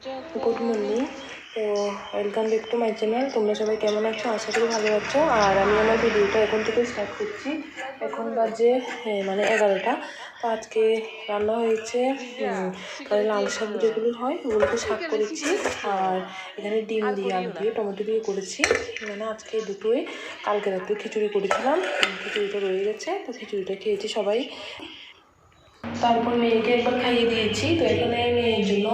Good morning. তো welcome back to my channel. তোমরা সবাই কেমন আছো? আশা করি ভালো আছো। আর আমি আমার ভিডিওটা এখন থেকে স্টার্ট করছি। এখন বাজে 11টা। তো আজকে রান্না হয়েছে লাল শাক যেগুলো হয় ওগুলোকে শাক করেছি, আর এখানে ডিম দিয়ে আলু দিয়ে টমেটো দিয়ে করেছি। আজকে দুটোই, কালকে রাত্রে খিচুড়ি করেছিলাম, খিচুড়িটা রয়ে গেছে, তো খিচুড়িটা খেয়েছি সবাই। তারপর মেয়েকে একবার খাইয়ে দিয়েছি। তো এখানে মেয়ের জন্য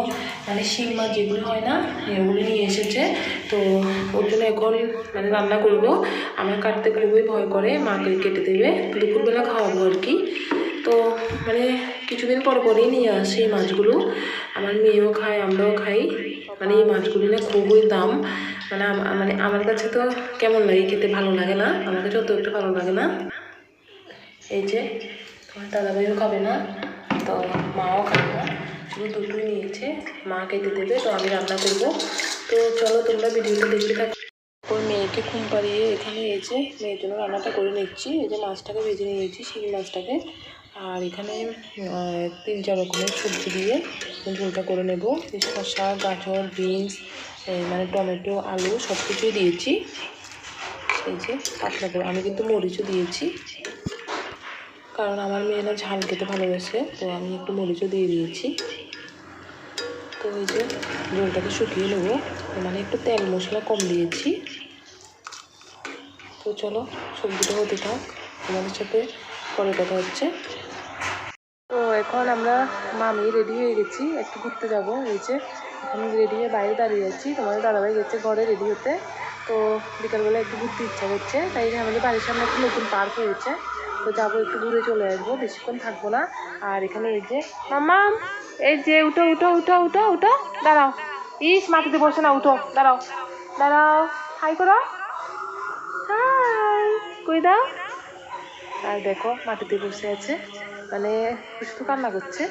শিং মাছ যেগুলো হয় না ওগুলো নিয়ে এসেছে। তো ওর জন্য এখন রান্না করব। আমার কাটতে খুবই ভয় করে, মাকে কেটে দেবে, দুপুরবেলা খাওয়াবো আর কি। তো কিছুদিন পর পরেই নিয়ে আসে এই মাছগুলো। আমার মেয়েও খায়, আমরাও খাই। এই মাছগুলি না খুবই দাম। আমার কাছে তো কেমন লাগে, খেতে ভালো লাগে না, আমার কাছে অত একটু ভালো লাগে না। এই যে তোমার দাদাভাইও খাবে না, তো মাও খাবে না, শুধু দুটোই নিয়েছে। মা কেটে দেবে, তো আমি রান্না করব। তো চলো তোমরা ভিডিওটা দেখতে থাকো। ওই মেয়েকে ঘুম পাড়িয়ে এখানে এসে মেয়ের জন্য রান্নাটা করে নিচ্ছি। এই যে মাছটাকে ভেজে নিয়েছি, শিং মাছটাকে। আর এখানে 3-4 রকমের সবজি দিয়ে ঝোলটা করে নেব। শসা, গাজর, বিনস, টমেটো, আলু সব কিছুই দিয়েছি। এই যে পাতলা করে আমি কিন্তু মরিচও দিয়েছি, কারণ আমার মেয়েরা ঝাল খেতে ভালোবাসে, তো আমি একটু মরিচও দিয়ে দিয়েছি। তো এই যে ঝোলটাকে শুকিয়ে নেবো, একটু তেল মশলা কম দিয়েছি। তো চলো সবজিটা হতে থাক, তোমাদের সাথে পরে কথা হচ্ছে। তো এখন আমরা মামি রেডি হয়ে গেছি, একটু ঘুরতে যাবো। এই যে এখন রেডি হয়ে বাইরে দাঁড়িয়ে আছি, তোমাদের দাদাভাই গেছে ঘরে রেডি হতে। তো বিকালবেলা একটু ঘুরতে ইচ্ছা করছে, তাই আমাদের বাড়ির সামনে একটা নতুন পার্ক হয়েছে, তো যাবো, একটু ঘুরে চলে আসবো, বেশিক্ষণ থাকবো না। আর এখানে এই যে মামা, এই যে উঠো উঠো উঠো উঠো উঠো, দাঁড়াও, ইস মাটিতে বসে না, উঠো, দাঁড়াও দাঁড়াও, হাই করো, হাই কই দাও। আর দেখো মাটিতে বসে আছে, শুধু কান্না করছে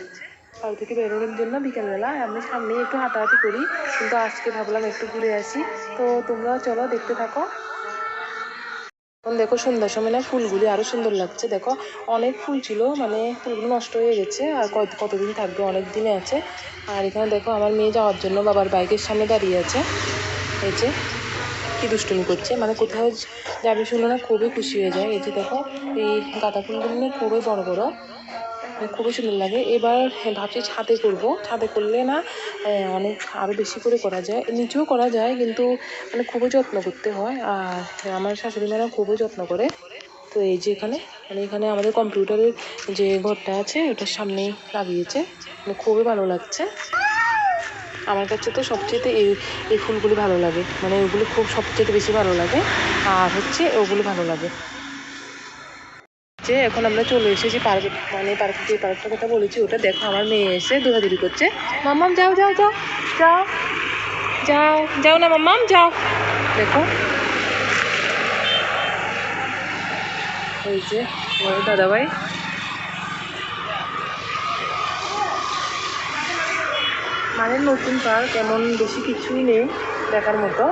বাড়ি থেকে বেরোনোর জন্য। বিকালবেলা আমি সামনে একটু হাঁটাহাঁটি করি, কিন্তু আজকে ভাবলাম একটু ঘুরে আসি। তো তোমরাও চলো দেখতে থাকো। এখন দেখো সন্ধ্যার সময় ফুলগুলি আরো সুন্দর লাগছে। দেখো অনেক ফুল ছিল, ফুলগুলো নষ্ট হয়ে গেছে, আর কতদিন থাকবে, অনেক দিনে আছে। আর এখানে দেখো আমার মেয়ে যাওয়ার জন্য বাবার বাইকের সামনে দাঁড়িয়ে আছে। এই যে কি দুষ্টুমি করছে, কোথাও যাবে শুনলে না খুবই খুশি হয়ে যায়। এই যে দেখো এই গাঁদা ফুলগুলো খুবই বড় বড়, খুবই সুন্দর লাগে। এবার ভাবছি ছাদে করব, ছাদে করলে না অনেক আরও বেশি করে করা যায়, নিচেও করা যায়, কিন্তু খুবই যত্ন করতে হয়। আর আমার শাশুড়ি মারা খুবই যত্ন করে। তো এই যে এখানে আমাদের কম্পিউটারের যে ঘরটা আছে ওটার সামনেই লাগিয়েছে, খুবই ভালো লাগছে। আমার কাছে তো সবচেয়ে এই ফুলগুলি ভালো লাগে, ওগুলো খুব সবচেয়ে বেশি ভালো লাগে, আর হচ্ছে ওগুলো ভালো লাগে। যে এখন আমরা চলে এসেছি পার্কে, পার্কে, যে পার্কটার কথা বলেছি ওটা। দেখো আমার মেয়ে এসে দৌড়াদৌড়ি করছে। মাম্মাম যাও যাও যাও যাও যাও যাও না মাম্মাম যাও। দেখো ওই যে আমার দাদাভাই। নতুন পার্ক, এমন বেশি কিছুই নেই দেখার মতো,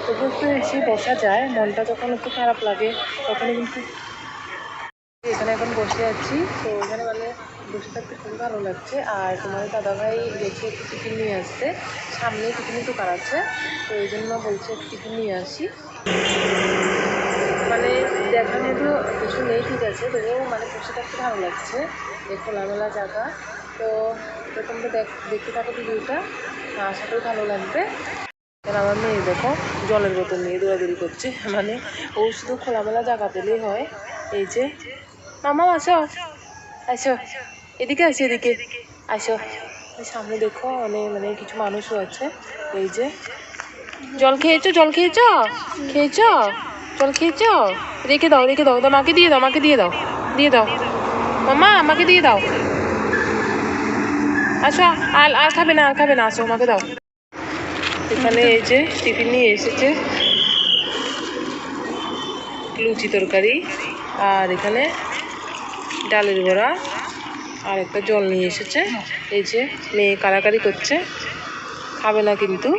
তবু একটু এসে বসা যায়। মনটা যখন একটু খারাপ লাগে তখনই কিন্তু এখানে এখন বসে আছি। তো এখানে বসে থাকতে খুবই ভালো লাগছে। আর তোমার দাদাভাই গেছে একটু টিফিন নিয়ে আসতে, সামনে টিফিনের দোকান আছে, তো এই জন্য বলছে একটু টিফিন নিয়ে আসি। দেখানে তো কিছু নেই, ঠিক আছে, তবুও বসে থাকতে ভালো লাগছে, এই খোলামেলা জায়গা। তো তোমরা দেখতে থাকো ভিডিওটা, আশা করি ভালো লাগবে। আমার মেয়ে দেখো জলের বোতল নিয়ে দৌড়াদৌড়ি করছে, ও শুধু খোলামেলা জায়গা পেলেই হয়। এই যে মামা আসো আসো, এদিকে আসো, এদিকে আসো। সামনে দেখো কিছু মানুষও আছে। এই যে জল খেয়েছো, জল খেয়েছো, খেয়েছো, জল খেয়েছো, রেখে দাও, রেখে দাও, মাকে দিয়ে দাও, মাকে দিয়ে দাও, দিয়ে দাও মামা, আমাকে দিয়ে দাও। আসো, আর খাবে না, আর খাবে না, আসো মাকে দাও। এখানে এই যে টিফিন নিয়ে এসেছে, লুচি তরকারি, আর এখানে ডালের বড়া, আর একটা জল নিয়ে এসেছে। এই যে মেয়ে কারাকারি করছে, খাবে না কিন্তু।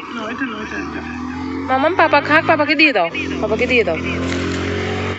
মামাম পাপা খাক, পাপাকে দিয়ে দাও, পাপাকে দিয়ে দাও।